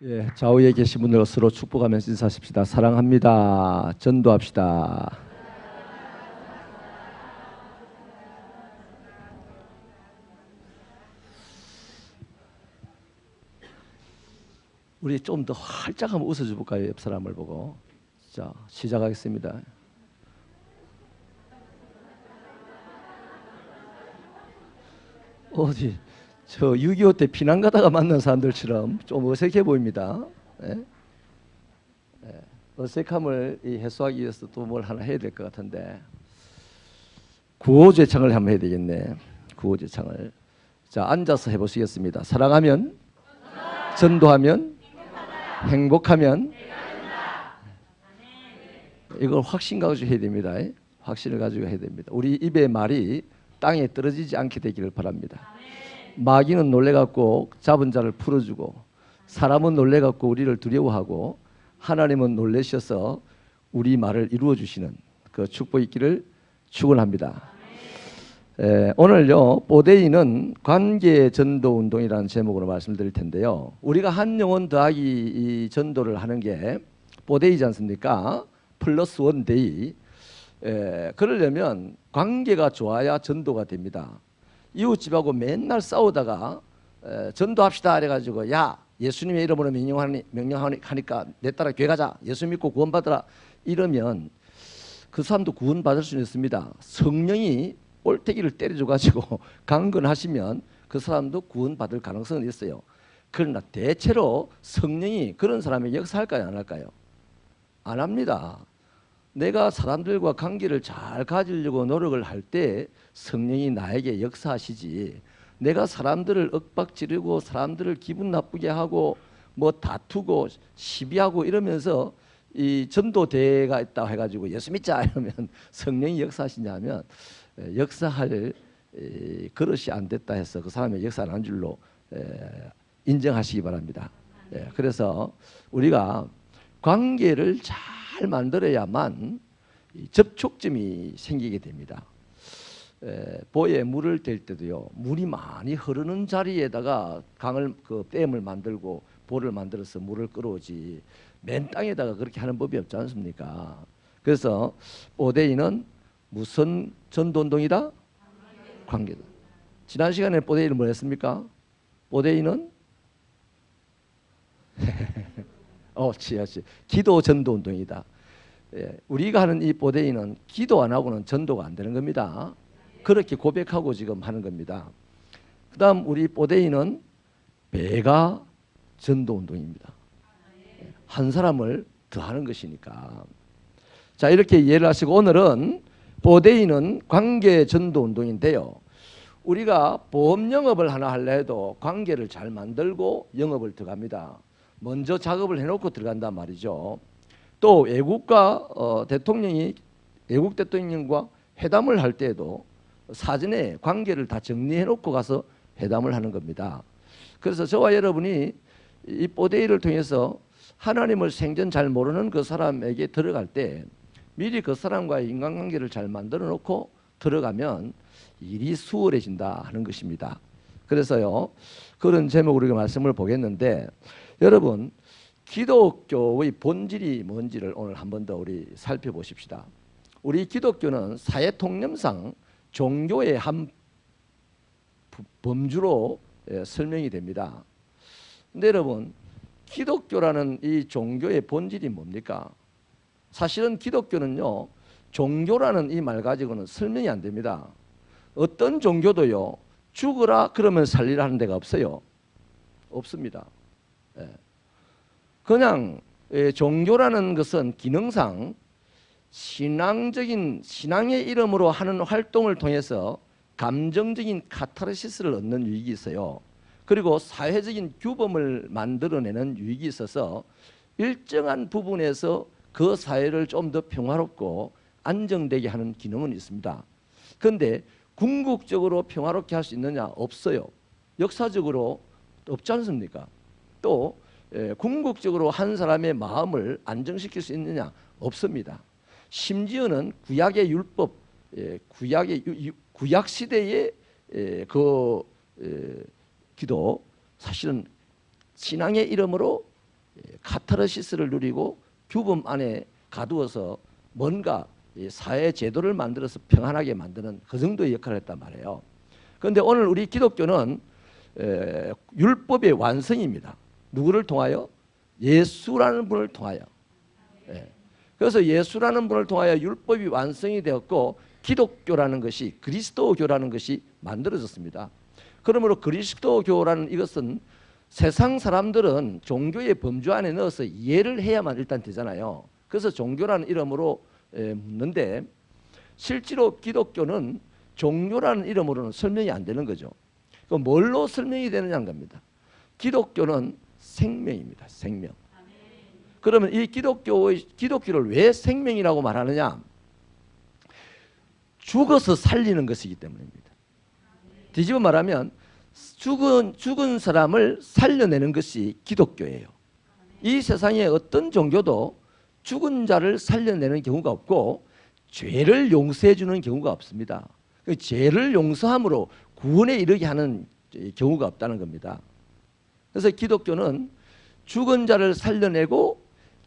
예, 좌우에 계신 분들 서로 축복하면서 인사하십시다. 사랑합니다. 전도합시다. 우리 좀 더 활짝 한번 웃어줘 볼까요? 옆 사람을 보고. 자, 시작하겠습니다. 어디 저 6.25 때 피난 가다가 만난 사람들처럼 좀 어색해 보입니다. 예? 예. 어색함을 해소하기 위해서 또 뭘 하나 해야 될 것 같은데 구호제창을 한번 해야 되겠네. 구호제창을. 자, 앉아서 해보시겠습니다. 사랑하면, 전도하면, 행복하면. 이걸 확신 가지고 해야 됩니다. 확신을 가지고 해야 됩니다. 우리 입의 말이 땅에 떨어지지 않게 되기를 바랍니다. 마귀는 놀래갖고 잡은 자를 풀어주고, 사람은 놀래갖고 우리를 두려워하고, 하나님은 놀라셔서 우리 말을 이루어 주시는 그 축복이 있기를 축원합니다. 오늘요, 보데이는 관계 전도 운동이라는 제목으로 말씀드릴 텐데요. 우리가 한 영혼 더하기 이 전도를 하는 게 보데이지 않습니까? 플러스 원 데이. 그러려면 관계가 좋아야 전도가 됩니다. 이웃집하고 맨날 싸우다가 전도합시다 이래가지고, 야, 예수님의 이름으로 명령하니까 내 따라 교회 가자, 예수 믿고 구원받으라 이러면 그 사람도 구원받을 수는 있습니다. 성령이 꼴태기를 때려줘가지고 강건하시면 그 사람도 구원받을 가능성은 있어요. 그러나 대체로 성령이 그런 사람에게 역사할까요, 안 할까요? 안 합니다. 내가 사람들과 관계를 잘 가지려고 노력을 할 때 성령이 나에게 역사하시지, 내가 사람들을 윽박지르고 사람들을 기분 나쁘게 하고 뭐 다투고 시비하고 이러면서 이 전도대회가 있다 해가지고 예수 믿자 이러면 성령이 역사하시냐면 역사할 그릇이 안 됐다 해서 그 사람의 역사 안 한 줄로 인정하시기 바랍니다. 그래서 우리가 관계를 잘 만들어야만 접촉점이 생기게 됩니다. 보에 물을 댈 때도요, 물이 많이 흐르는 자리에다가 댐을 만들고 보를 만들어서 물을 끌어오지 맨 땅에다가 그렇게 하는 법이 없지 않습니까? 그래서 보데이는 무슨 전도운동이다? 관계다. 지난 시간에 보데이는 뭐 했습니까? 보데이는 기도 전도운동이다. 우리가 하는 이 보데이는 기도 안 하고는 전도가 안 되는 겁니다. 그렇게 고백하고 지금 하는 겁니다. 그 다음 우리 보데이는 배가 전도운동입니다. 한 사람을 더하는 것이니까. 자, 이렇게 이해를 하시고 오늘은 보데이는 관계 전도운동인데요. 우리가 보험 영업을 하나 하려 해도 관계를 잘 만들고 영업을 들어갑니다. 먼저 작업을 해놓고 들어간단 말이죠. 또 외국 대통령과 회담을 할 때에도 사전에 관계를 다 정리해놓고 가서 회담을 하는 겁니다. 그래서 저와 여러분이 이 보데이를 통해서 하나님을 생전 잘 모르는 그 사람에게 들어갈 때 미리 그 사람과의 인간관계를 잘 만들어 놓고 들어가면 일이 수월해진다 하는 것입니다. 그래서요, 그런 제목으로 우리가 말씀을 보겠는데, 여러분, 기독교의 본질이 뭔지를 오늘 한 번 더 우리 살펴보십시다. 우리 기독교는 사회 통념상 종교의 한 범주로 설명이 됩니다. 근데 여러분, 기독교라는 이 종교의 본질이 뭡니까? 사실은 기독교는요, 종교라는 이 말 가지고는 설명이 안 됩니다. 어떤 종교도요, 죽으라 그러면 살리라 하는 데가 없어요. 없습니다. 그냥 종교라는 것은 기능상 신앙의 이름으로 하는 활동을 통해서 감정적인 카타르시스를 얻는 유익이 있어요. 그리고 사회적인 규범을 만들어내는 유익이 있어서 일정한 부분에서 그 사회를 좀 더 평화롭고 안정되게 하는 기능은 있습니다. 그런데 궁극적으로 평화롭게 할 수 있느냐? 없어요. 역사적으로 없지 않습니까? 또 궁극적으로 한 사람의 마음을 안정시킬 수 있느냐? 없습니다. 심지어는 구약의 율법, 구약 시대의 기도, 사실은 신앙의 이름으로 카타르시스를 누리고 규범 안에 가두어서 뭔가 사회 제도를 만들어서 평안하게 만드는 그 정도의 역할을 했단 말이에요. 그런데 오늘 우리 기독교는 율법의 완성입니다. 누구를 통하여? 예수라는 분을 통하여. 그래서 예수라는 분을 통하여 율법이 완성이 되었고 기독교라는 것이, 그리스도교라는 것이 만들어졌습니다. 그러므로 그리스도교라는 이것은 세상 사람들은 종교의 범주 안에 넣어서 이해를 해야만 일단 되잖아요. 그래서 종교라는 이름으로 묻는데 실제로 기독교는 종교라는 이름으로는 설명이 안 되는 거죠. 그럼 뭘로 설명이 되느냐는 겁니다. 기독교는 생명입니다. 생명. 그러면 이 기독교를 왜 생명이라고 말하느냐? 죽어서 살리는 것이기 때문입니다. 뒤집어 말하면 죽은 사람을 살려내는 것이 기독교예요. 이 세상에 어떤 종교도 죽은 자를 살려내는 경우가 없고 죄를 용서해 주는 경우가 없습니다. 죄를 용서함으로 구원에 이르게 하는 경우가 없다는 겁니다. 그래서 기독교는 죽은 자를 살려내고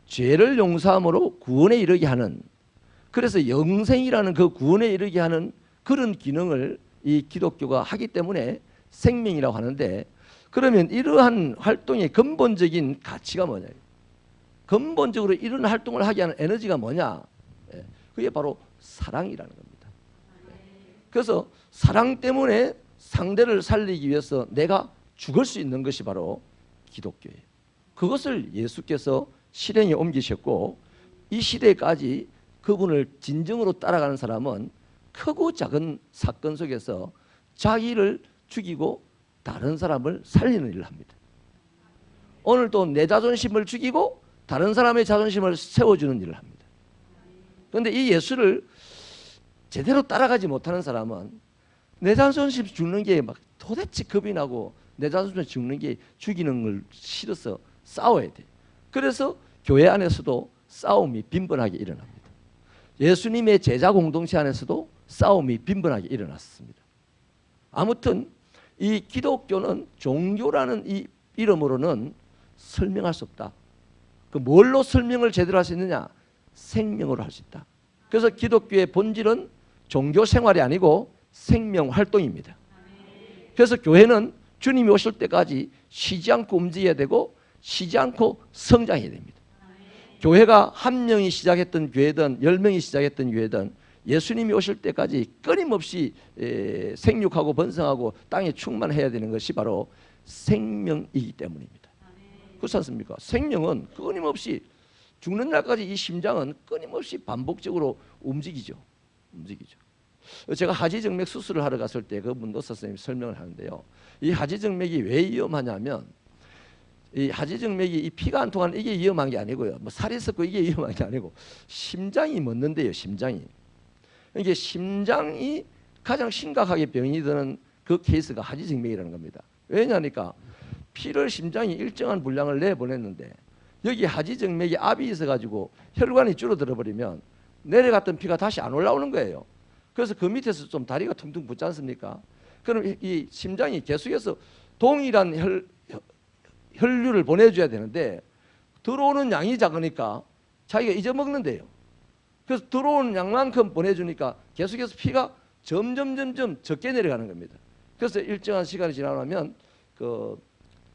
죄를 용서함으로 구원에 이르게 하는, 그래서 영생이라는 그 구원에 이르게 하는 그런 기능을 이 기독교가 하기 때문에 생명이라고 하는데, 그러면 이러한 활동의 근본적인 가치가 뭐냐? 근본적으로 이런 활동을 하게 하는 에너지가 뭐냐? 그게 바로 사랑이라는 겁니다. 그래서 사랑 때문에 상대를 살리기 위해서 내가 죽을 수 있는 것이 바로 기독교예요. 그것을 예수께서 실행에 옮기셨고 이 시대까지 그분을 진정으로 따라가는 사람은 크고 작은 사건 속에서 자기를 죽이고 다른 사람을 살리는 일을 합니다. 오늘도 내 자존심을 죽이고 다른 사람의 자존심을 세워주는 일을 합니다. 그런데 이 예수를 제대로 따라가지 못하는 사람은 내 자존심 죽는 게 막 도대체 겁이 나고 내 자존심 죽는 게 죽이는 걸 싫어서 싸워야 돼. 그래서 교회 안에서도 싸움이 빈번하게 일어납니다. 예수님의 제자 공동체 안에서도 싸움이 빈번하게 일어났습니다. 아무튼 이 기독교는 종교라는 이 이름으로는 설명할 수 없다. 그 뭘로 설명을 제대로 할 수 있느냐? 생명으로 할 수 있다. 그래서 기독교의 본질은 종교 생활이 아니고 생명 활동입니다. 그래서 교회는 주님이 오실 때까지 쉬지 않고 움직여야 되고 쉬지 않고 성장해야 됩니다. 교회가 한 명이 시작했던 교회든 10명이 시작했던 교회든 예수님이 오실 때까지 끊임없이 생육하고 번성하고 땅에 충만해야 되는 것이 바로 생명이기 때문입니다. 그렇지 않습니까? 생명은 끊임없이 죽는 날까지 이 심장은 끊임없이 반복적으로 움직이죠. 제가 하지정맥 수술을 하러 갔을 때 그분 의사 선생님이 설명을 하는데요. 이 하지정맥이 왜 위험하냐면 이 하지정맥이 이 피가 안 통하는 이게 위험한 게 아니고요. 뭐 살이 썩고 이게 위험한 게 아니고 심장이 멎는데요. 심장이. 이게 심장이 가장 심각하게 병이 드는 그 케이스가 하지정맥이라는 겁니다. 왜냐니까 피를 심장이 일정한 분량을 내보냈는데 여기 하지정맥이 압이 있어가지고 혈관이 줄어들어 버리면 내려갔던 피가 다시 안 올라오는 거예요. 그래서 그 밑에서 좀 다리가 퉁퉁 붙지 않습니까? 그럼 이 심장이 계속해서 동일한 혈류를 보내줘야 되는데 들어오는 양이 작으니까 자기가 잊어먹는데요. 그래서 들어오는 양만큼 보내주니까 계속해서 피가 점점 적게 내려가는 겁니다. 그래서 일정한 시간이 지나면 그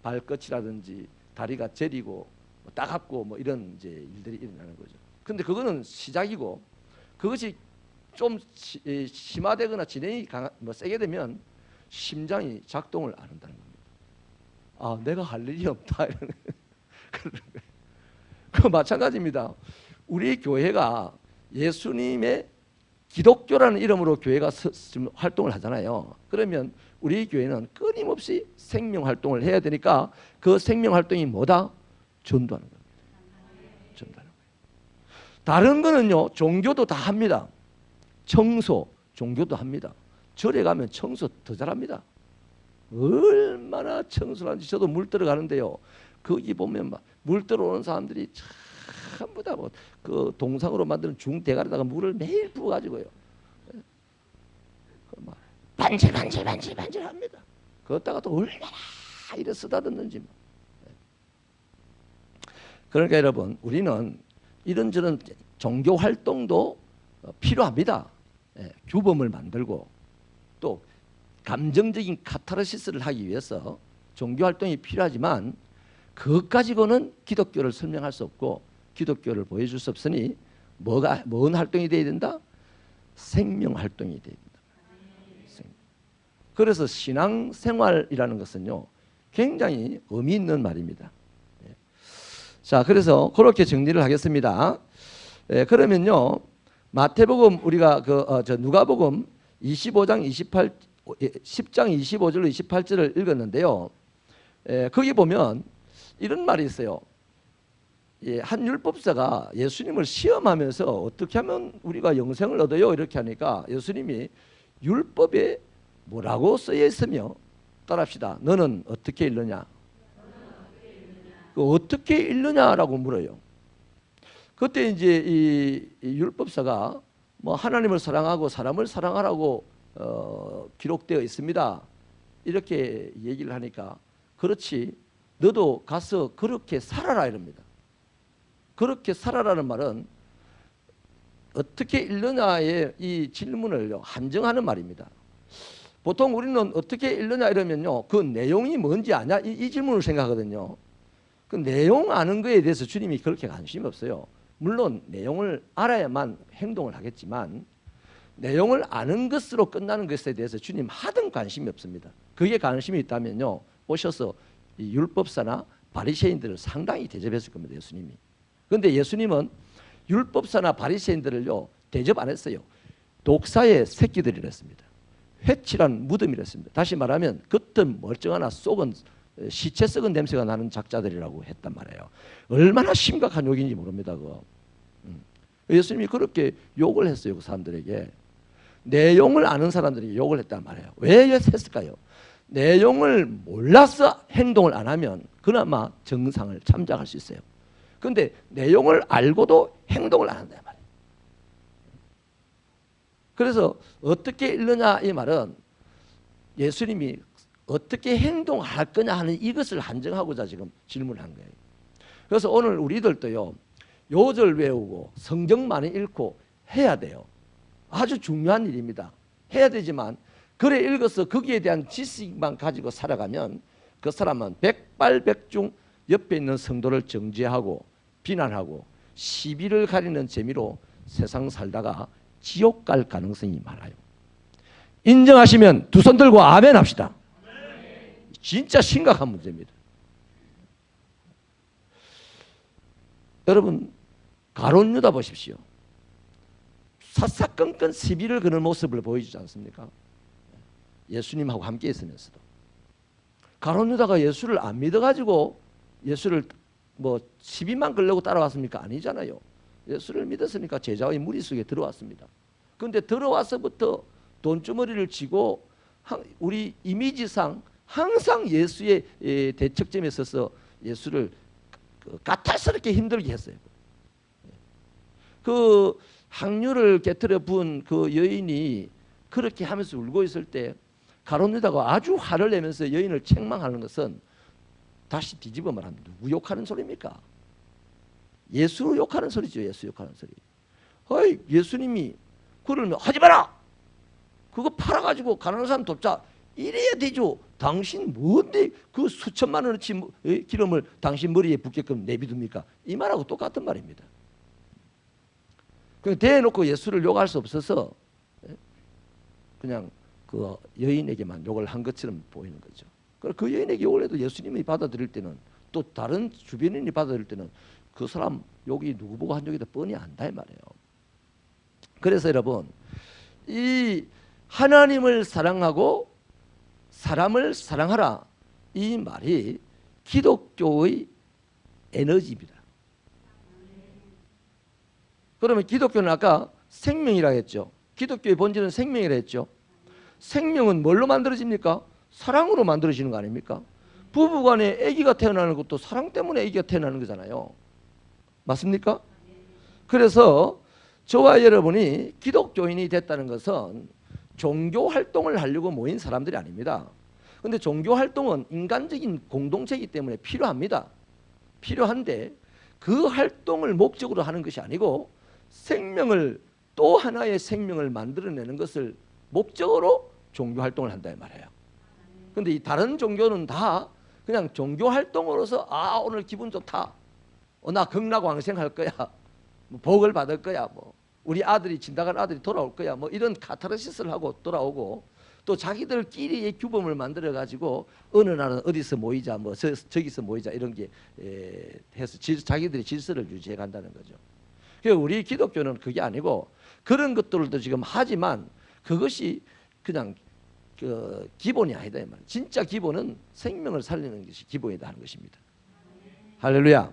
발끝이라든지 다리가 저리고 따갑고 뭐 이런 이제 일들이 일어나는 거죠. 근데 그거는 시작이고 그것이 좀 심화되거나 진행이 세게 되면 심장이 작동을 안 한다는 겁니다. 아, 내가 할 일이 없다 이런 그 마찬가지입니다. 우리 교회가 예수님의 기독교라는 이름으로 교회가 지금 활동을 하잖아요. 그러면 우리 교회는 끊임없이 생명 활동을 해야 되니까 그 생명 활동이 뭐다? 전도하는 겁니다. 전도하는 거예요. 다른 거는요, 종교도 다 합니다. 청소, 종교도 합니다. 절에 가면 청소 더 잘합니다. 얼마나 청소를 하는지 저도 물 들어가는데요. 거기 보면 막 물 들어오는 사람들이 전부 다 그 동상으로 만드는 중대가리다가 물을 매일 부어가지고요. 막 반질 합니다. 그것다가 또 얼마나 이래 쓰다듬는지. 그러니까 여러분, 우리는 이런저런 종교 활동도 필요합니다. 규범을 만들고 또 감정적인 카타르시스를 하기 위해서 종교 활동이 필요하지만 그것 가지고는 기독교를 설명할 수 없고 기독교를 보여줄 수 없으니 뭔 활동이 돼야 된다? 생명 활동이 돼야 된다. 그래서 신앙생활이라는 것은요, 굉장히 의미 있는 말입니다. 자, 그래서 그렇게 정리를 하겠습니다. 그러면요, 마태복음 우리가 누가복음 25장 10장 25절로 28절을 읽었는데요. 거기 보면 이런 말이 있어요. 한 율법사가 예수님을 시험하면서 어떻게 하면 우리가 영생을 얻어요? 이렇게 하니까 예수님이 율법에 뭐라고 쓰여 있으며, 따라합시다. 너는 어떻게 읽느냐? 어떻게 읽느냐라고 물어요. 그때 이제 이 율법사가 뭐 하나님을 사랑하고 사람을 사랑하라고 기록되어 있습니다. 이렇게 얘기를 하니까, 그렇지, 너도 가서 그렇게 살아라 이럽니다. 그렇게 살아라는 말은 어떻게 읽느냐의 이 질문을 한정하는 말입니다. 보통 우리는 어떻게 읽느냐 이러면요, 그 내용이 뭔지 아냐 이 질문을 생각하거든요. 그 내용 아는 거에 대해서 주님이 그렇게 관심이 없어요. 물론 내용을 알아야만 행동을 하겠지만 내용을 아는 것으로 끝나는 것에 대해서 주님 하등 관심이 없습니다. 그게 관심이 있다면요, 오셔서 이 율법사나 바리새인들을 상당히 대접했을 겁니다, 예수님이. 그런데 예수님은 율법사나 바리새인들을요 대접 안 했어요. 독사의 새끼들이라 했습니다. 회칠한 무덤이라 했습니다. 다시 말하면 겉은 멀쩡하나 속은 시체 썩은 냄새가 나는 작자들이라고 했단 말이에요. 얼마나 심각한 욕인지 모릅니다. 그거. 예수님이 그렇게 욕을 했어요, 그 사람들에게. 내용을 아는 사람들에게 욕을 했단 말이에요. 왜 했을까요? 내용을 몰라서 행동을 안 하면 그나마 정상을 참작할 수 있어요. 그런데 내용을 알고도 행동을 안 한단 말이에요. 그래서 어떻게 읽느냐 이 말은 예수님이 어떻게 행동할 거냐 하는 이것을 한정하고자 지금 질문한 거예요. 그래서 오늘 우리들도요, 요절 외우고 성경 많이 읽고 해야 돼요. 아주 중요한 일입니다. 해야 되지만 글에 읽어서 거기에 대한 지식만 가지고 살아가면 그 사람은 백발백중 옆에 있는 성도를 정죄하고 비난하고 시비를 가리는 재미로 세상 살다가 지옥 갈 가능성이 많아요. 인정하시면 두 손 들고 아멘 합시다. 진짜 심각한 문제입니다. 여러분, 가룟 유다 보십시오. 사사건건 시비를 거는 모습을 보여주지 않습니까? 예수님하고 함께 있으면서도. 가룟 유다가 예수를 안 믿어가지고 예수를 뭐 시비만 걸려고 따라왔습니까? 아니잖아요. 예수를 믿었으니까 제자의 무리 속에 들어왔습니다. 그런데 들어와서부터 돈주머니를 쥐고 우리 이미지상 항상 예수의 대척점에 서서 예수를 까탈스럽게 힘들게 했어요. 그 항유를 깨트려 부은 그 여인이 그렇게 하면서 울고 있을 때 가룟 유다가 아주 화를 내면서 여인을 책망하는 것은, 다시 뒤집어 말하면 누구 욕하는 소리입니까? 예수 욕하는 소리죠. 예수 욕하는 소리. 어이, 예수님이 그러면 하지 마라. 그거 팔아가지고 가난한 사람 돕자. 이래야 되죠. 당신 뭔데 그 수천만 원어치 기름을 당신 머리에 붓게끔 내비둡니까? 이 말하고 똑같은 말입니다. 그냥 대놓고 예수를 욕할 수 없어서 그냥 그 여인에게만 욕을 한 것처럼 보이는 거죠. 그 여인에게 욕을 해도 예수님이 받아들일 때는, 또 다른 주변인이 받아들일 때는 그 사람 욕이 누구 보고 한 욕이다 뻔히 안다 이 말이에요. 그래서 여러분, 이 하나님을 사랑하고 사람을 사랑하라, 이 말이 기독교의 에너지입니다. 그러면 기독교는 아까 생명이라 했죠. 기독교의 본질은 생명이라 했죠. 생명은 뭘로 만들어집니까? 사랑으로 만들어지는 거 아닙니까? 부부간에 아기가 태어나는 것도 사랑 때문에 아기가 태어나는 거잖아요. 맞습니까? 그래서 저와 여러분이 기독교인이 됐다는 것은 종교 활동을 하려고 모인 사람들이 아닙니다. 그런데 종교 활동은 인간적인 공동체이기 때문에 필요합니다. 필요한데 그 활동을 목적으로 하는 것이 아니고 생명을 또 하나의 생명을 만들어내는 것을 목적으로 종교 활동을 한다 이 말이에요. 근데 이 다른 종교는 다 그냥 종교 활동으로서 오늘 기분 좋다. 나 극락왕생할 거야. 뭐 복을 받을 거야. 뭐 우리 아들이 진다간 아들이 돌아올 거야. 뭐 이런 카타르시스를 하고 돌아오고 또 자기들끼리의 규범을 만들어 가지고 어느 날은 어디서 모이자 뭐 저기서 모이자 이런 게 해서 자기들이 질서를 유지해 간다는 거죠. 그러니까 우리 기독교는 그게 아니고 그런 것들도 지금 하지만 그것이 그냥 그 기본이 아니다 이 말. 진짜 기본은 생명을 살리는 것이 기본이다 하는 것입니다. 할렐루야.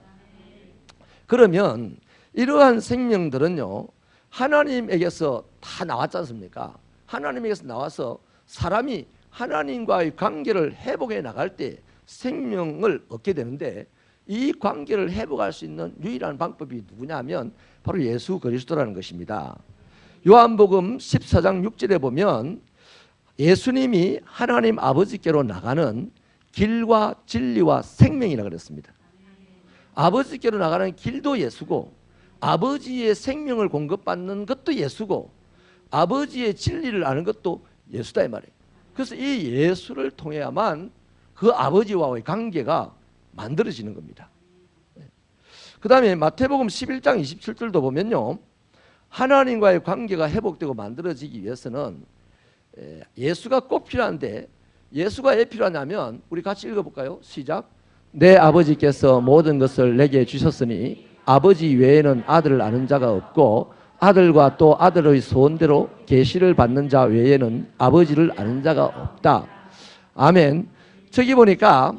그러면 이러한 생명들은요 하나님에게서 다 나왔지 않습니까? 하나님에게서 나와서 사람이 하나님과의 관계를 회복해 나갈 때 생명을 얻게 되는데 이 관계를 회복할 수 있는 유일한 방법이 누구냐면 바로 예수 그리스도라는 것입니다. 요한복음 14장 6절에 보면 예수님이 하나님 아버지께로 나가는 길과 진리와 생명이라 그랬습니다. 아버지께로 나가는 길도 예수고 아버지의 생명을 공급받는 것도 예수고 아버지의 진리를 아는 것도 예수다 이 말이에요. 그래서 이 예수를 통해야만 그 아버지와의 관계가 만들어지는 겁니다. 그 다음에 마태복음 11장 27절도 보면요 하나님과의 관계가 회복되고 만들어지기 위해서는 예수가 꼭 필요한데 예수가 왜 필요하냐면 우리 같이 읽어볼까요? 시작. 내 아버지께서 모든 것을 내게 주셨으니 아버지 외에는 아들을 아는 자가 없고 아들과 또 아들의 소원대로 계시를 받는 자 외에는 아버지를 아는 자가 없다. 아멘. 저기 보니까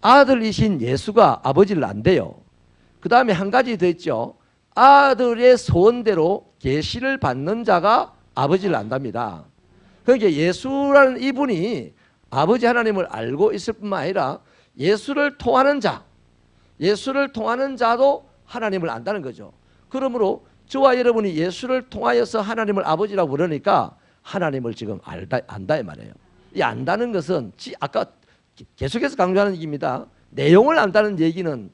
아들이신 예수가 아버지를 안대요. 그 다음에 한 가지 더 있죠. 아들의 소원대로 계시를 받는 자가 아버지를 안답니다. 그러니까 예수라는 이분이 아버지 하나님을 알고 있을 뿐만 아니라 예수를 통하는 자, 예수를 통하는 자도 하나님을 안다는 거죠. 그러므로 저와 여러분이 예수를 통하여서 하나님을 아버지라고 부르니까 하나님을 지금 안다 이 말이에요. 이 안다는 것은 아까 계속해서 강조하는 얘기입니다. 내용을 안다는 얘기는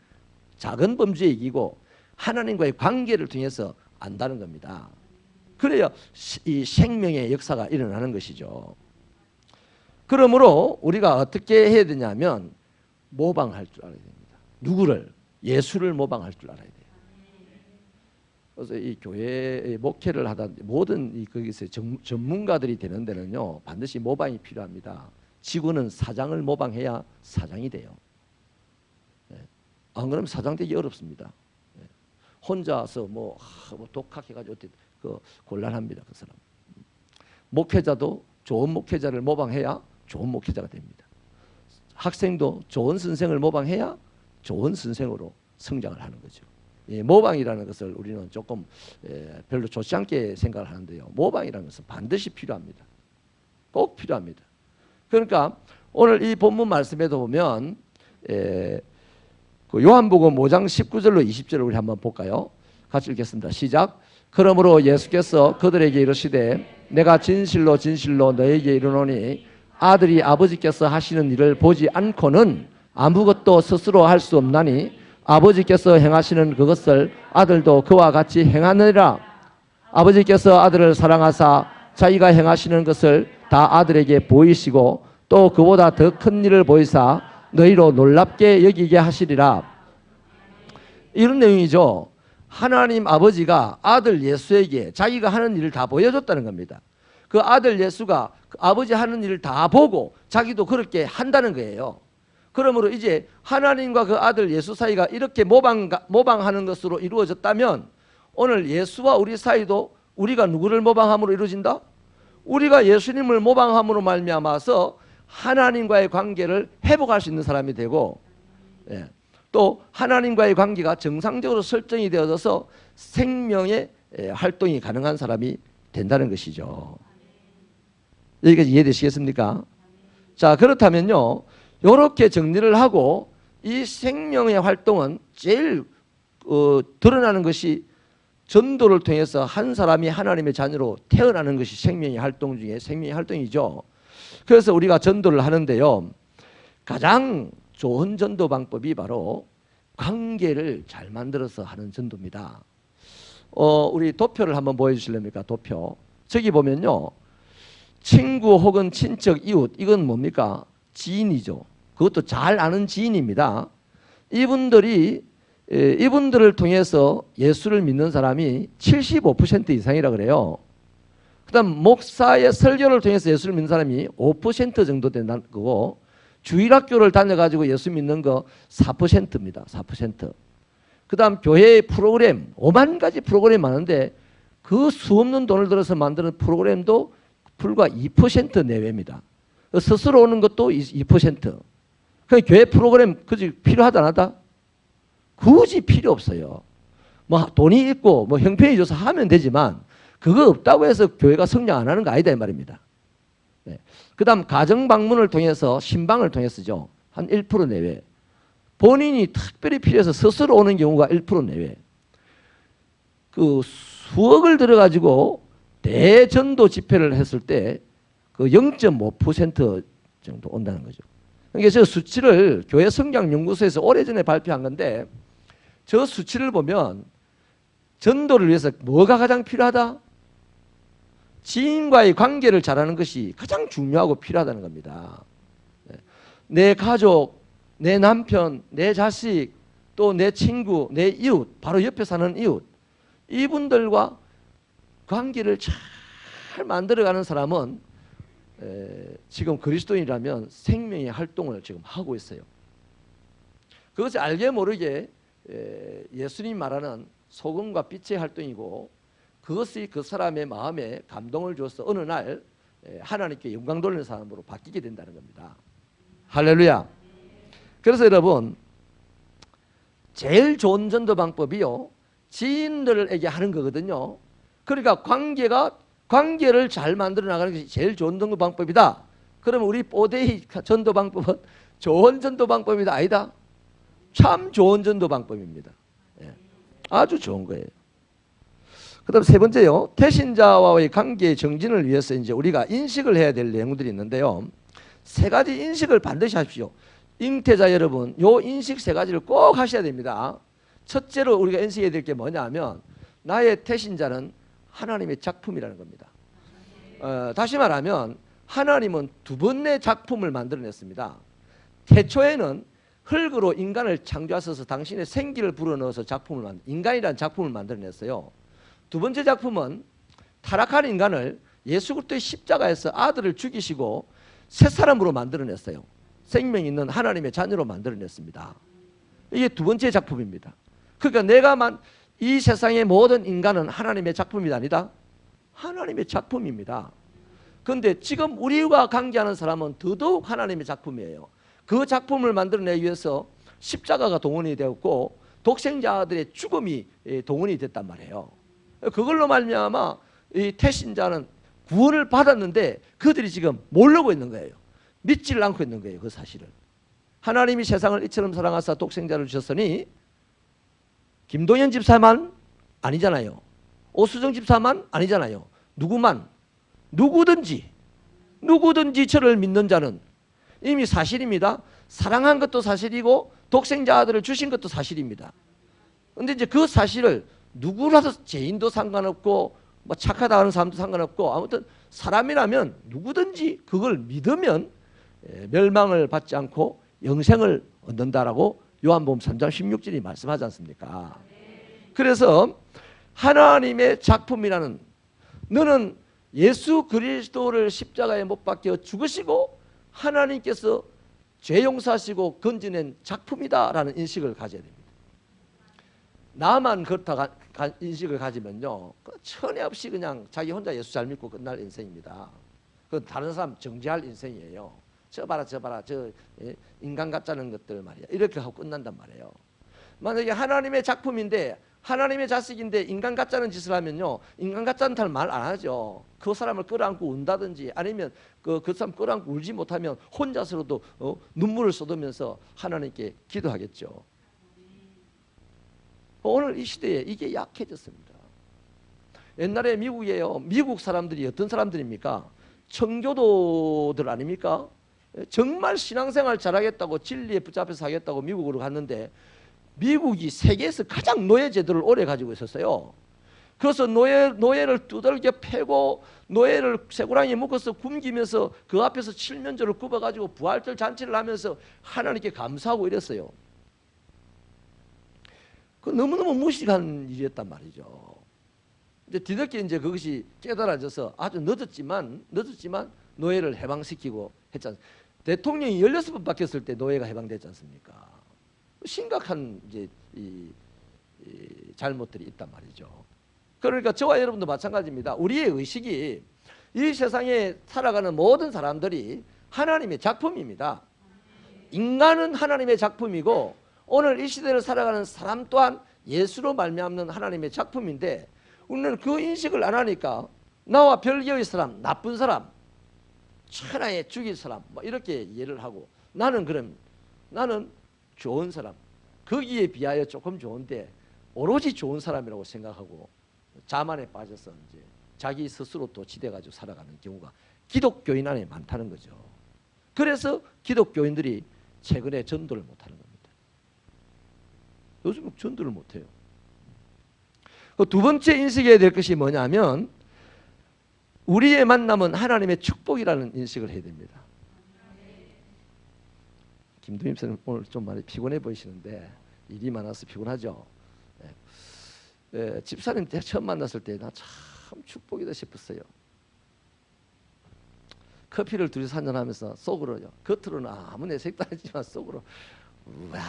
작은 범주의 얘기고 하나님과의 관계를 통해서 안다는 겁니다. 그래야 이 생명의 역사가 일어나는 것이죠. 그러므로 우리가 어떻게 해야 되냐면 모방할 줄 알아야 됩니다. 누구를? 예수를 모방할 줄 알아야 돼요. 그래서 이 교회의 목회를 하다 모든 이 거기서 전문가들이 되는 데는요 반드시 모방이 필요합니다. 지구는 사장을 모방해야 사장이 돼요. 안 그러면 사장 되기 어렵습니다. 혼자서 뭐 독학해가지고 곤란합니다. 그 사람. 목회자도 좋은 목회자를 모방해야 좋은 목회자가 됩니다. 학생도 좋은 선생을 모방해야 좋은 선생으로 성장을 하는 거죠. 모방이라는 것을 우리는 조금 별로 좋지 않게 생각을 하는데요. 모방이라는 것은 반드시 필요합니다. 꼭 필요합니다. 그러니까 오늘 이 본문 말씀에도 보면 요한복음 5장 19절로 20절을 우리 한번 볼까요? 같이 읽겠습니다. 시작. 그러므로 예수께서 그들에게 이르시되 내가 진실로 진실로 너에게 이르노니 아들이 아버지께서 하시는 일을 보지 않고는 아무것도 스스로 할 수 없나니 아버지께서 행하시는 그것을 아들도 그와 같이 행하느니라. 아버지께서 아들을 사랑하사 자기가 행하시는 것을 다 아들에게 보이시고 또 그보다 더 큰 일을 보이사 너희로 놀랍게 여기게 하시리라. 이런 내용이죠. 하나님 아버지가 아들 예수에게 자기가 하는 일을 다 보여줬다는 겁니다. 그 아들 예수가 그 아버지 하는 일을 다 보고 자기도 그렇게 한다는 거예요. 그러므로 이제 하나님과 그 아들 예수 사이가 이렇게 모방하는 것으로 이루어졌다면 오늘 예수와 우리 사이도 우리가 누구를 모방함으로 이루어진다? 우리가 예수님을 모방함으로 말미암아서 하나님과의 관계를 회복할 수 있는 사람이 되고 또 하나님과의 관계가 정상적으로 설정이 되어져서 생명의 활동이 가능한 사람이 된다는 것이죠. 여기까지 이해되시겠습니까? 자, 그렇다면요 이렇게 정리를 하고 이 생명의 활동은 제일 드러나는 것이 전도를 통해서 한 사람이 하나님의 자녀로 태어나는 것이 생명의 활동 중에 생명의 활동이죠. 그래서 우리가 전도를 하는데요 가장 좋은 전도 방법이 바로 관계를 잘 만들어서 하는 전도입니다. 우리 도표를 한번 보여주실랍니까? 도표. 저기 보면요, 친구 혹은 친척, 이웃, 이건 뭡니까? 지인이죠. 그것도 잘 아는 지인입니다. 이분들을 통해서 예수를 믿는 사람이 75% 이상이라 그래요. 그 다음 목사의 설교를 통해서 예수를 믿는 사람이 5% 정도 된다는 거고, 주일학교를 다녀가지고 예수 믿는 거 4%입니다. 4%. 그 다음 교회의 프로그램, 5만 가지 프로그램이 많은데 그 수없는 돈을 들어서 만드는 프로그램도 불과 2% 내외입니다. 스스로 오는 것도 2%. 그러니까 교회 프로그램 굳이 필요하다 안 하다? 굳이 필요 없어요. 뭐 돈이 있고 뭐 형편이 줘서 하면 되지만 그거 없다고 해서 교회가 성장 안 하는 거 아니다 이 말입니다. 네. 그 다음 가정 방문을 통해서 신방을 통해서죠. 한 1% 내외. 본인이 특별히 필요해서 스스로 오는 경우가 1% 내외. 그 수억을 들어가지고 대전도 집회를 했을 때 그 0.5% 정도 온다는 거죠. 그러니까 저 수치를 교회 성장연구소에서 오래전에 발표한 건데 저 수치를 보면 전도를 위해서 뭐가 가장 필요하다? 지인과의 관계를 잘하는 것이 가장 중요하고 필요하다는 겁니다. 내 가족, 내 남편, 내 자식, 또 내 친구, 내 이웃, 바로 옆에 사는 이웃, 이분들과 관계를 잘 만들어가는 사람은 지금 그리스도인이라면 생명의 활동을 지금 하고 있어요. 그것이 알게 모르게 예수님 말하는 소금과 빛의 활동이고 그것이 그 사람의 마음에 감동을 줘서 어느 날 하나님께 영광 돌리는 사람으로 바뀌게 된다는 겁니다. 할렐루야. 그래서 여러분 제일 좋은 전도 방법이요 지인들에게 하는 거거든요. 그러니까 관계를 잘 만들어 나가는 것이 제일 좋은 전도 방법이다. 그러면 우리 뽀데이 전도 방법은 좋은 전도 방법이다 아니다? 참 좋은 전도 방법입니다. 아주 좋은 거예요. 그 다음 세 번째요. 태신자와의 관계의 정진을 위해서 이제 우리가 인식을 해야 될 내용들이 있는데요. 세 가지 인식을 반드시 하십시오. 잉태자 여러분, 요 인식 세 가지를 꼭 하셔야 됩니다. 첫째로 우리가 인식해야 될 게 뭐냐 하면 나의 태신자는 하나님의 작품이라는 겁니다. 다시 말하면 하나님은 두 번의 작품을 만들어냈습니다. 태초에는 흙으로 인간을 창조하셔서 당신의 생기를 불어넣어서 인간이라는 작품을 만들어냈어요. 두 번째 작품은 타락한 인간을 예수 그리스도의 십자가에서 아들을 죽이시고 새 사람으로 만들어냈어요. 생명 있는 하나님의 자녀로 만들어냈습니다. 이게 두 번째 작품입니다. 그러니까 이 세상의 모든 인간은 하나님의 작품이 아니다? 하나님의 작품입니다. 그런데 지금 우리와 관계하는 사람은 더더욱 하나님의 작품이에요. 그 작품을 만들어내기 위해서 십자가가 동원이 되었고 독생자들의 죽음이 동원이 됐단 말이에요. 그걸로 말미암아 이 태신자는 구원을 받았는데 그들이 지금 모르고 있는 거예요. 믿지를 않고 있는 거예요. 그 사실을. 하나님이 세상을 이처럼 사랑하사 독생자를 주셨으니 김동현 집사만 아니잖아요. 오수정 집사만 아니잖아요. 누구든지 저를 믿는 자는 이미 사실입니다. 사랑한 것도 사실이고 독생자 아들을 주신 것도 사실입니다. 그런데 이제 그 사실을 누구라도 죄인도 상관없고 뭐 착하다 하는 사람도 상관없고 아무튼 사람이라면 누구든지 그걸 믿으면 멸망을 받지 않고 영생을 얻는다라고 요한복음 3장 16절이 말씀하지 않습니까? 그래서 하나님의 작품이라는 너는 예수 그리스도를 십자가에 못 박혀 죽으시고 하나님께서 죄 용서하시고 건져낸 작품이다라는 인식을 가져야 됩니다. 나만 그렇다 인식을 가지면요 천에 없이 그냥 자기 혼자 예수 잘 믿고 끝날 인생입니다. 그건 다른 사람 정죄할 인생이에요. 저 봐라 저 인간 같자는 것들 말이야 이렇게 하고 끝난단 말이에요. 만약에 하나님의 작품인데 하나님의 자식인데 인간 같자는 짓을 하면요 인간 같자는 말 안 하죠. 그 사람을 끌어안고 운다든지 아니면 그 사람 끌어안고 울지 못하면 혼자서라도 눈물을 쏟으면서 하나님께 기도하겠죠. 오늘 이 시대에 이게 약해졌습니다. 옛날에 미국에요. 미국 사람들이 어떤 사람들입니까? 청교도들 아닙니까? 정말 신앙생활 잘하겠다고 진리에 붙잡혀서 하겠다고 미국으로 갔는데 미국이 세계에서 가장 노예 제도를 오래 가지고 있었어요. 그래서 노예를 두들겨 패고 노예를 쇠고랑이에 묶어서 굶기면서 그 앞에서 칠면조를 굽어가지고 부활절 잔치를 하면서 하나님께 감사하고 이랬어요. 그 너무너무 무식한 일이었단 말이죠. 이제 뒤늦게 이제 그것이 깨달아져서 아주 늦었지만 노예를 해방시키고 했잖아요. 대통령이 16번 바뀌었을 때 노예가 해방됐지 않습니까? 심각한 이제 이 잘못들이 있단 말이죠. 그러니까 저와 여러분도 마찬가지입니다. 우리의 의식이 이 세상에 살아가는 모든 사람들이 하나님의 작품입니다. 인간은 하나님의 작품이고 오늘 이 시대를 살아가는 사람 또한 예수로 말미암는 하나님의 작품인데 우리는 그 인식을 안 하니까 나와 별개의 사람, 나쁜 사람, 천하에 죽일 사람 뭐 이렇게 이해를 하고 나는 좋은 사람, 거기에 비하여 조금 좋은데 오로지 좋은 사람이라고 생각하고 자만에 빠져서 이제 자기 스스로 도취돼 가지고 살아가는 경우가 기독교인 안에 많다는 거죠. 그래서 기독교인들이 최근에 전도를 못하는 겁니다. 요즘 전도를 못해요. 두 번째 인식해야 될 것이 뭐냐면 우리의 만남은 하나님의 축복이라는 인식을 해야 됩니다. 김도임 선생님 오늘 좀 많이 피곤해 보이시는데 일이 많아서 피곤하죠. 집사님 때 처음 만났을 때 나 참 축복이다 싶었어요. 커피를 둘이서 한잔하면서 속으로요. 겉으로는 아무 내색도 아니지만 속으로 우와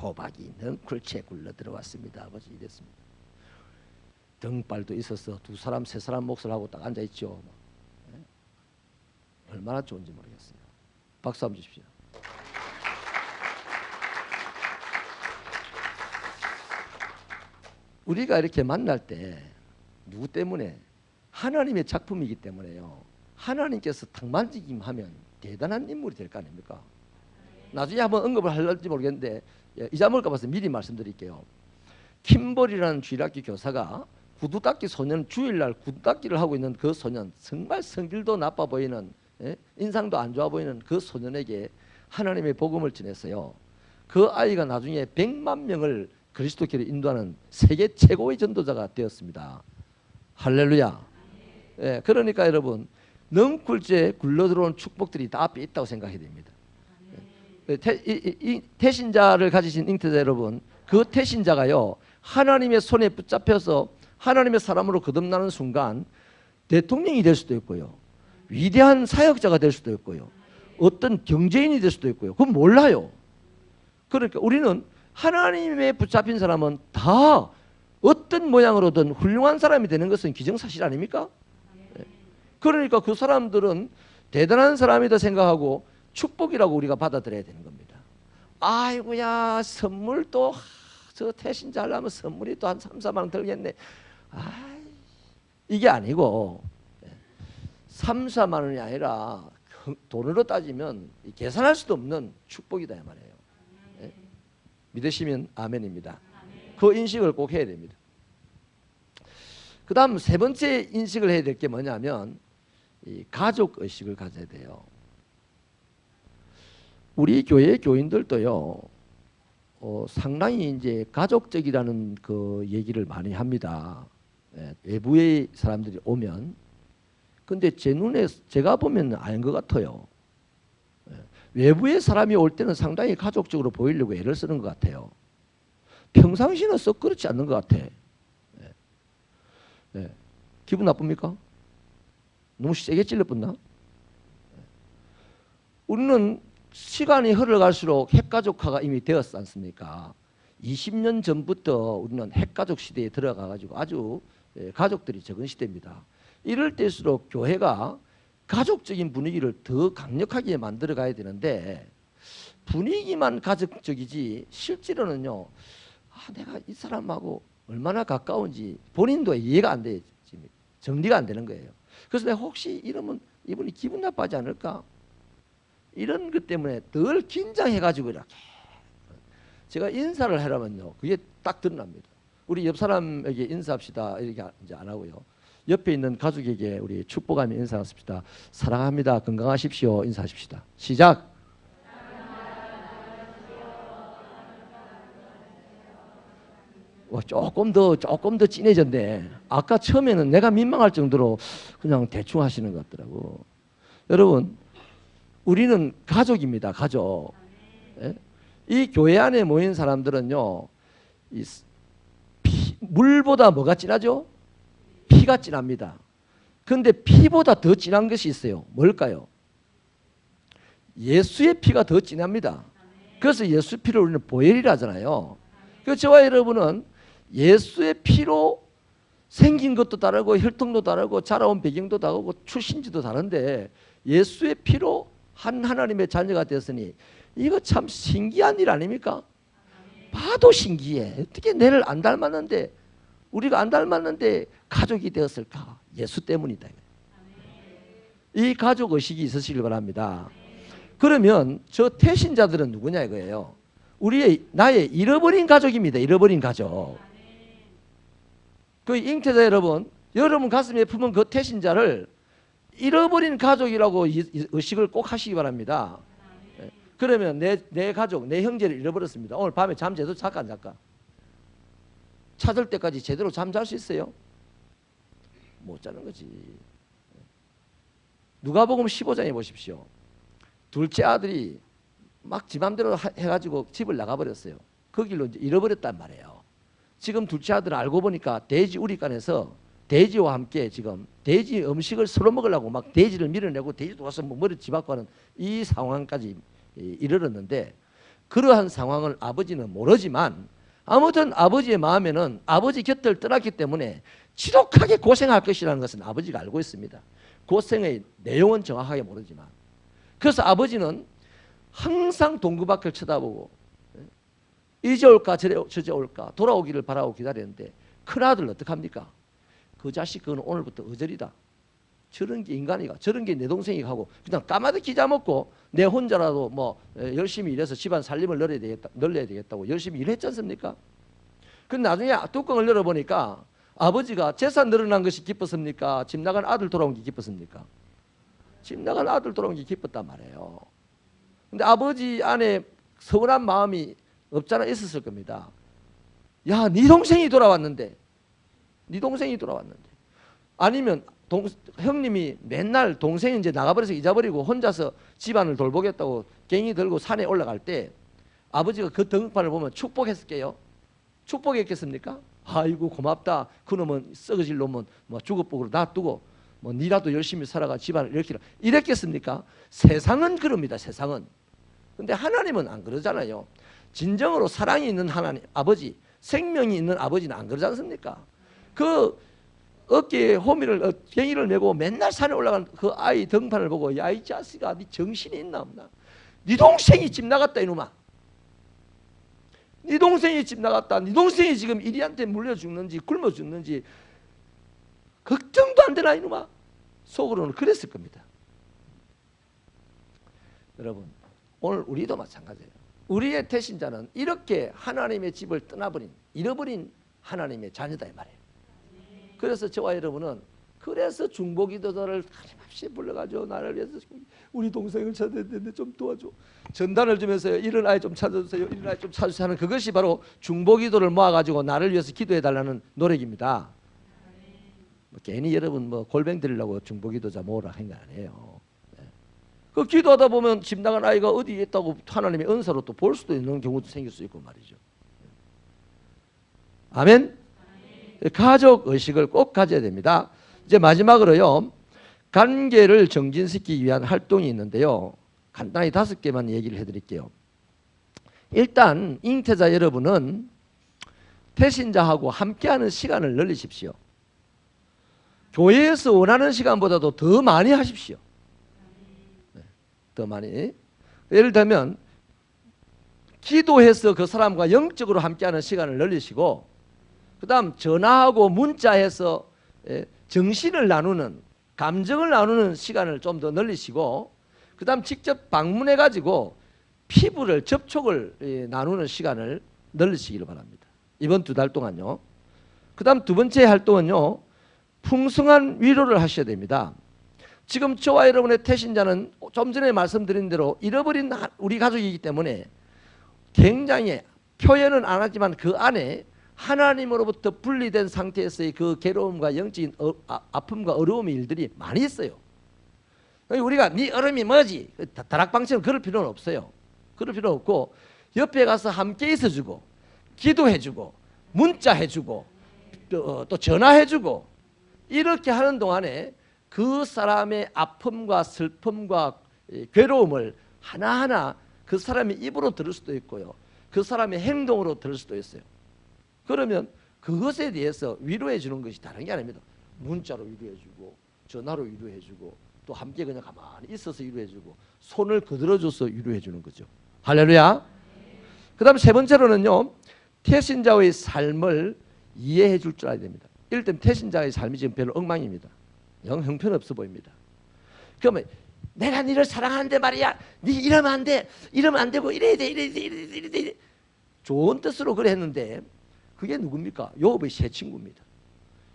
호박이 넝쿨채 굴러 들어왔습니다. 아버지 이랬습니다. 등발도 있어서 두 사람 세 사람 몫을 하고 딱 앉아있죠. 얼마나 좋은지 모르겠어요. 박수 한번 주십시오. 우리가 이렇게 만날 때 누구 때문에? 하나님의 작품이기 때문에요. 하나님께서 탁 만지기만 하면 대단한 인물이 될 거 아닙니까? 나중에 한번 언급을 할지 모르겠는데 잊어먹을까 봐서 미리 말씀드릴게요. 킴볼이라는 주일학교 교사가 구두 닦기 소년 주일날 구두 닦기를 하고 있는 그 소년 정말 성질도 나빠 보이는 인상도 안 좋아 보이는 그 소년에게 하나님의 복음을 전했어요. 그 아이가 나중에 100만 명을 그리스도께로 인도하는 세계 최고의 전도자가 되었습니다. 할렐루야. 그러니까 여러분 넝쿨째 굴러들어온 축복들이 다 앞에 있다고 생각해야 됩니다. 태신자를 가지신 잉태자 여러분, 그 태신자가요 하나님의 손에 붙잡혀서 하나님의 사람으로 거듭나는 순간 대통령이 될 수도 있고요, 위대한 사역자가 될 수도 있고요, 어떤 경제인이 될 수도 있고요. 그건 몰라요. 그러니까 우리는 하나님에 붙잡힌 사람은 다 어떤 모양으로든 훌륭한 사람이 되는 것은 기정사실 아닙니까? 그러니까 그 사람들은 대단한 사람이다 생각하고 축복이라고 우리가 받아들여야 되는 겁니다. 아이고야 선물도 저 태신자 하려면 선물이 또 한 3, 4만 원 들겠네. 이게 아니고 3, 4만 원이 아니라 돈으로 따지면 계산할 수도 없는 축복이다 이 말이에요. 믿으시면 아멘입니다. 그 인식을 꼭 해야 됩니다. 그 다음 세 번째 인식을 해야 될 게 뭐냐면 이 가족의식을 가져야 돼요. 우리 교회 교인들도요 상당히 이제 가족적이라는 그 얘기를 많이 합니다. 외부의 사람들이 오면. 근데 제 눈에 제가 보면 아닌 것 같아요. 외부의 사람이 올 때는 상당히 가족적으로 보이려고 애를 쓰는 것 같아요. 평상시는 썩 그렇지 않는 것 같아. 기분 나쁩니까? 너무 세게 찔러붙나? 우리는 시간이 흘러갈수록 핵가족화가 이미 되었지 않습니까? 20년 전부터 우리는 핵가족 시대에 들어가가지고 아주 가족들이 적은 시대입니다. 이럴 때일수록 교회가 가족적인 분위기를 더 강력하게 만들어 가야 되는데 분위기만 가족적이지 실제로는요 내가 이 사람하고 얼마나 가까운지 본인도 이해가 안 돼, 정리가 안 되는 거예요. 그래서 내가 혹시 이러면 이분이 기분 나빠하지 않을까? 이런 것 때문에 늘 긴장해가지고 이렇게 제가 인사를 하려면요 그게 딱 드러납니다. 우리 옆 사람에게 인사합시다 이렇게 이제 안 하고요. 옆에 있는 가족에게 우리 축복하며 인사하십시다. 사랑합니다. 건강하십시오. 인사하십시다. 시작. 조금 더 진해졌네. 아까 처음에는 내가 민망할 정도로 그냥 대충 하시는 것 같더라고. 여러분, 우리는 가족입니다. 가족. 예? 이 교회 안에 모인 사람들은요, 물보다 뭐가 진하죠? 피가 진합니다. 그런데 피보다 더 진한 것이 있어요. 뭘까요? 예수의 피가 더 진합니다. 그래서 예수 피를 우리는 보혈이라 하잖아요. 그래서 저와 여러분은 예수의 피로 생긴 것도 다르고 혈통도 다르고 자라온 배경도 다르고 출신지도 다른데 예수의 피로 한 하나님의 자녀가 되었으니 이거 참 신기한 일 아닙니까? 봐도 신기해. 어떻게 내를 안 닮았는데 우리가 안 닮았는데 가족이 되었을까? 예수 때문이다. 이 가족 의식이 있으시길 바랍니다. 그러면 저 태신자들은 누구냐 이거예요. 나의 잃어버린 가족입니다. 잃어버린 가족. 그 잉태자 여러분 가슴에 품은 그 태신자를 잃어버린 가족이라고 의식을 꼭 하시기 바랍니다. 그러면 내 가족, 내 형제를 잃어버렸습니다. 오늘 밤에 잠 제대로 잘까 안 잘까? 찾을 때까지 제대로 잠 잘 수 있어요? 못 자는 거지. 누가복음 15장에 보십시오. 둘째 아들이 막 지 맘대로 해가지고 집을 나가버렸어요. 그 길로 이제 잃어버렸단 말이에요. 지금 둘째 아들은 알고 보니까 돼지 우리간에서 돼지와 함께 지금 돼지 음식을 서로 먹으려고 막 돼지를 밀어내고 돼지도 와서 뭐 머리 집어고 하는 이 상황까지 이르렀는데 그러한 상황을 아버지는 모르지만 아무튼 아버지의 마음에는 아버지 곁을 떠났기 때문에 지독하게 고생할 것이라는 것은 아버지가 알고 있습니다. 고생의 내용은 정확하게 모르지만 그래서 아버지는 항상 동구밖을 쳐다보고 이제 올까 저제 올까 돌아오기를 바라고 기다렸는데 큰아들 어떡합니까? 그 자식 그건 오늘부터 어절이다. 저런 게 인간이가 저런 게 내 동생이 하고 그냥 까마득히 잡먹고 내 혼자라도 뭐 열심히 일해서 집안 살림을 늘려야 되겠다고 열심히 일했지 않습니까? 근데 나중에 뚜껑을 열어보니까 아버지가 재산 늘어난 것이 기뻤습니까? 집 나간 아들 돌아온 게 기뻤습니까? 집 나간 아들 돌아온 게 기뻤단 말이에요. 근데 아버지 안에 서운한 마음이 없잖아 있었을 겁니다. 야, 네 동생이 돌아왔는데 아니면 형님이 맨날 동생이 이제 나가버려서 잊어버리고 혼자서 집안을 돌보겠다고 갱이 들고 산에 올라갈 때 아버지가 그 등판을 보면 축복했을게요. 축복했겠습니까? 아이고 고맙다. 그놈은 썩어질 놈은 뭐 주걱복으로 놔두고 뭐 니라도 열심히 살아가 집안을 일으키라. 이랬겠습니까? 세상은 그럽니다. 세상은. 근데 하나님은 안 그러잖아요. 진정으로 사랑이 있는 하나님 아버지, 생명이 있는 아버지는 안 그러지 않습니까? 그 어깨에 호미를 갱이를 메고 맨날 산에 올라간 그 아이 등판을 보고 야 이 자식아 네 정신이 있나 없나? 네 동생이 집 나갔다 이놈아. 네 동생이 집 나갔다. 네 동생이 지금 이리한테 물려 죽는지 굶어 죽는지 걱정도 안 되나 이놈아. 속으로는 그랬을 겁니다. 여러분 오늘 우리도 마찬가지예요. 우리의 태신자는 이렇게 하나님의 집을 떠나버린 잃어버린 하나님의 자녀다 이 말이에요. 그래서 저와 여러분은 그래서 중보기도자를 끊임없이 불러가지고 나를 위해서 우리 동생을 찾아야 되는데 좀 도와줘. 전단을 주면서요. 이런 아이 좀 찾아주세요. 이런 아이 좀 찾아주세요 하는 그것이 바로 중보기도를 모아가지고 나를 위해서 기도해달라는 노력입니다. 뭐 괜히 여러분 뭐 골뱅 들으려고 중보기도자 모으라 한 거 아니에요. 그 기도하다 보면 집 나간 아이가 어디에 있다고 하나님의 은사로 또 볼 수도 있는 경우도 생길 수 있고 말이죠. 아멘. 가족 의식을 꼭 가져야 됩니다. 이제 마지막으로요. 관계를 정진시키기 위한 활동이 있는데요. 간단히 5개만 얘기를 해드릴게요. 일단 잉태자 여러분은 태신자하고 함께하는 시간을 늘리십시오. 교회에서 원하는 시간보다도 더 많이 하십시오. 더 많이. 예를 들면 기도해서 그 사람과 영적으로 함께하는 시간을 늘리시고 그 다음 전화하고 문자해서 정신을 나누는 감정을 나누는 시간을 좀 더 늘리시고 그 다음 직접 방문해 가지고 피부를 접촉을 나누는 시간을 늘리시기를 바랍니다. 이번 2달 동안요. 그 다음 2번째 활동은요. 풍성한 위로를 하셔야 됩니다. 지금 저와 여러분의 태신자는 좀 전에 말씀드린 대로 잃어버린 우리 가족이기 때문에 굉장히 표현은 안 하지만 그 안에 하나님으로부터 분리된 상태에서의 그 괴로움과 영적인 아픔과 어려움의 일들이 많이 있어요. 우리가 네 어려움이 뭐지? 다락방처럼 그럴 필요는 없어요. 그럴 필요 없고 옆에 가서 함께 있어주고 기도해주고 문자해주고 또 전화해주고 이렇게 하는 동안에 그 사람의 아픔과 슬픔과 괴로움을 하나하나 그 사람의 입으로 들을 수도 있고요. 그 사람의 행동으로 들을 수도 있어요. 그러면 그것에 대해서 위로해 주는 것이 다른 게 아닙니다. 문자로 위로해 주고 전화로 위로해 주고 또 함께 그냥 가만히 있어서 위로해 주고 손을 거들어줘서 위로해 주는 거죠. 할렐루야. 그 다음 세 번째로는요. 태신자의 삶을 이해해 줄 줄 알아야 됩니다. 이럴 땐 태신자의 삶이 지금 별로 엉망입니다. 영 형편없어 보입니다. 그러면 내가 너를 사랑하는데 말이야. 네 이러면 안 돼. 이러면 안 되고 이래야 돼. 이래야 돼. 좋은 뜻으로 그래 했는데 그게 누굽니까? 요업의 새 친구입니다.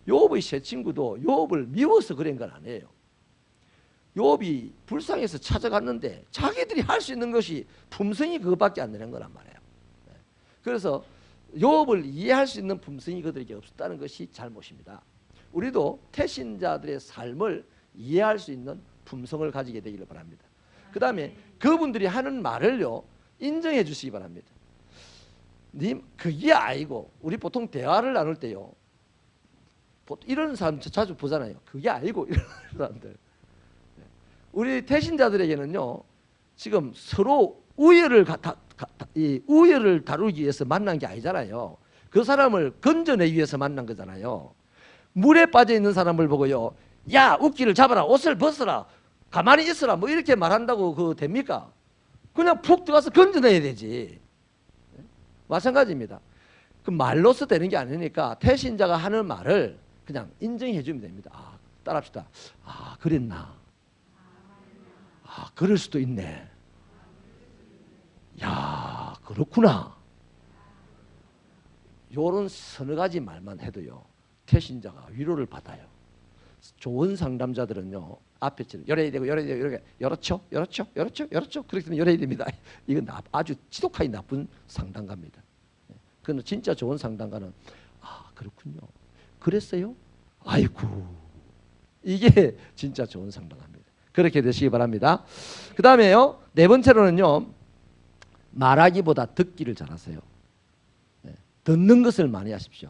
요업의 새 친구도 요업을 미워서 그런 건 아니에요. 요업이 불쌍해서 찾아갔는데 자기들이 할 수 있는 것이 품성이 그것밖에 안 되는 거란 말이에요. 그래서 요업을 이해할 수 있는 품성이 그들에게 없었다는 것이 잘못입니다. 우리도 태신자들의 삶을 이해할 수 있는 품성을 가지게 되기를 바랍니다. 그 다음에 그분들이 하는 말을요 인정해 주시기 바랍니다. 님 그게 아니고 우리 보통 대화를 나눌 때요 이런 사람 자주 보잖아요. 그게 아니고 이런 사람들. 우리 태신자들에게는요 지금 서로 우열을 다루기 위해서 만난 게 아니잖아요. 그 사람을 건져내기 위해서 만난 거잖아요. 물에 빠져 있는 사람을 보고요 야 웃기를 잡아라 옷을 벗어라 가만히 있어라 뭐 이렇게 말한다고 그거 됩니까? 그냥 푹 들어가서 건져내야 되지. 마찬가지입니다. 그 말로서 되는 게 아니니까 태신자가 하는 말을 그냥 인정해 주면 됩니다. 아, 따라합시다. 아, 그랬나? 아, 그럴 수도 있네. 야, 그렇구나. 요런 서너 가지 말만 해도요. 태신자가 위로를 받아요. 좋은 상담자들은요. 앞에 치는 열어야 되고 열어야 되고 이렇게 열었죠? 열었죠? 열었죠? 열었죠? 그렇게 되면 열어야 됩니다. 이건 아주 지독하게 나쁜 상담가입니다. 그는 진짜 좋은 상담가는 아, 그렇군요. 그랬어요? 아이고. 이게 진짜 좋은 상담가입니다. 그렇게 되시기 바랍니다. 그 다음에요. 네 번째로는요. 말하기보다 듣기를 잘하세요. 듣는 것을 많이 하십시오.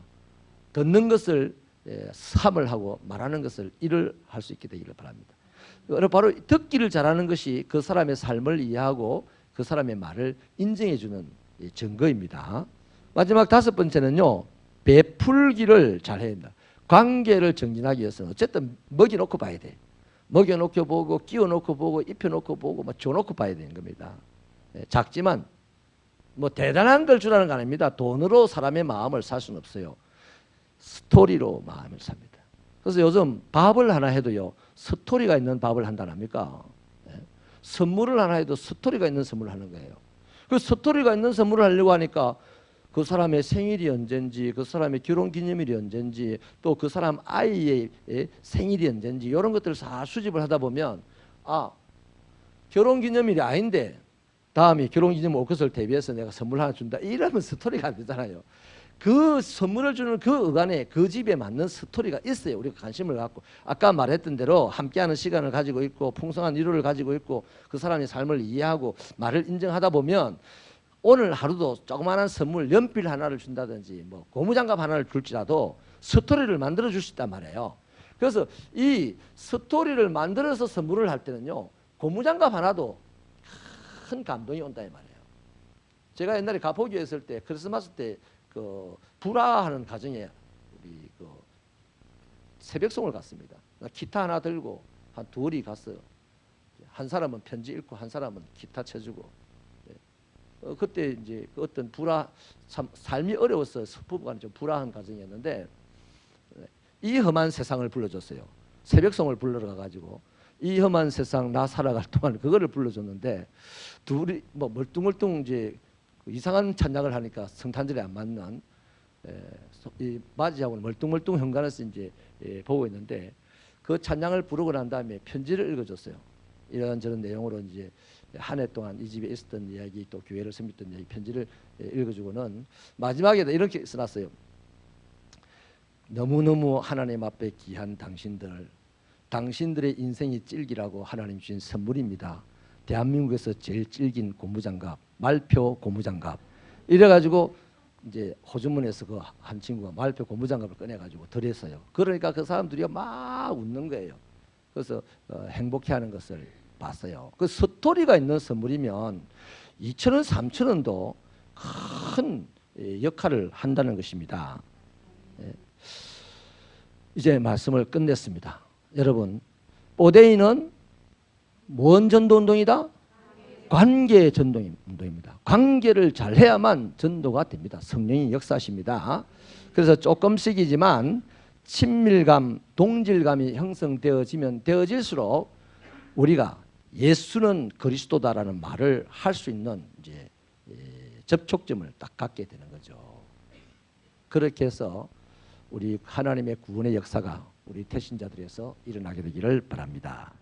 듣는 것을 삼을 하고 말하는 것을 일을 할 수 있게 되기를 바랍니다. 바로 듣기를 잘하는 것이 그 사람의 삶을 이해하고 그 사람의 말을 인정해 주는 증거입니다. 마지막 다섯 번째는요. 베풀기를 잘해야 된다. 관계를 정진하기 위해서는 어쨌든 먹여놓고 봐야 돼. 먹여놓고 보고 끼워놓고 보고 입혀놓고 보고 뭐 줘놓고 봐야 되는 겁니다. 작지만 뭐 대단한 걸 주라는 거 아닙니다. 돈으로 사람의 마음을 살 수는 없어요. 스토리로 마음을 삽니다. 그래서 요즘 밥을 하나 해도요. 스토리가 있는 밥을 한다 합니까? 선물을 하나 해도 스토리가 있는 선물을 하는 거예요. 그 스토리가 있는 선물을 하려고 하니까 그 사람의 생일이 언젠지 그 사람의 결혼기념일이 언젠지 또 그 사람 아이의 생일이 언젠지 이런 것들을 다 수집을 하다 보면 아 결혼기념일이 아닌데 다음에 결혼기념일 올 것을 대비해서 내가 선물 하나 준다 이러면 스토리가 안 되잖아요. 그 선물을 주는 그 어간에 그 집에 맞는 스토리가 있어요. 우리가 관심을 갖고 아까 말했던 대로 함께하는 시간을 가지고 있고 풍성한 위로를 가지고 있고 그 사람의 삶을 이해하고 말을 인정하다 보면 오늘 하루도 조그마한 선물 연필 하나를 준다든지 뭐 고무장갑 하나를 줄지라도 스토리를 만들어 줄 수 있단 말이에요. 그래서 이 스토리를 만들어서 선물을 할 때는요. 고무장갑 하나도 큰 감동이 온다 이 말이에요. 제가 옛날에 가포교에 있을 때 크리스마스 때 그 불화하는 가정에 우리 그 새벽송을 갔습니다. 기타 하나 들고 한 둘이 갔어요. 한 사람은 편지 읽고 한 사람은 기타 쳐주고. 그때 이제 그 어떤 불화 참 삶이 어려워서 부부간 좀 불화한 가정이었는데 이 험한 세상을 불러줬어요. 새벽송을 불러러 가가지고 이 험한 세상 나 살아갈 동안 그거를 불러줬는데 둘이 뭐 멀뚱멀뚱 이제 이상한 찬양을 하니까 성탄절에 안 맞는 이 맞이하고는 멀뚱멀뚱 현관에서 이제 보고 있는데 그 찬양을 부르고 난 다음에 편지를 읽어줬어요. 이런저런 내용으로 이제 한 해 동안 이 집에 있었던 이야기 또 교회를 섬겼던 이야기 편지를 읽어주고는 마지막에도 이렇게 써놨어요. 너무너무 하나님 앞에 귀한 당신들의 인생이 찔기라고 하나님 주신 선물입니다. 대한민국에서 제일 질긴 고무장갑, 말표 고무장갑. 이래가지고 이제 호주머니에서 그 한 친구가 말표 고무장갑을 꺼내가지고 드렸어요. 그러니까 그 사람들이 막 웃는 거예요. 그래서 행복해하는 것을 봤어요. 그 스토리가 있는 선물이면 2,000원, 3,000원도 큰 역할을 한다는 것입니다. 이제 말씀을 끝냈습니다. 여러분, 뽀데이는 뭔 전도운동이다? 관계 전도운동입니다. 관계를 잘 해야만 전도가 됩니다. 성령이 역사하십니다. 그래서 조금씩이지만 친밀감, 동질감이 형성되어지면 되어질수록 우리가 예수는 그리스도다라는 말을 할 수 있는 이제 접촉점을 딱 갖게 되는 거죠. 그렇게 해서 우리 하나님의 구원의 역사가 우리 태신자들에서 일어나게 되기를 바랍니다.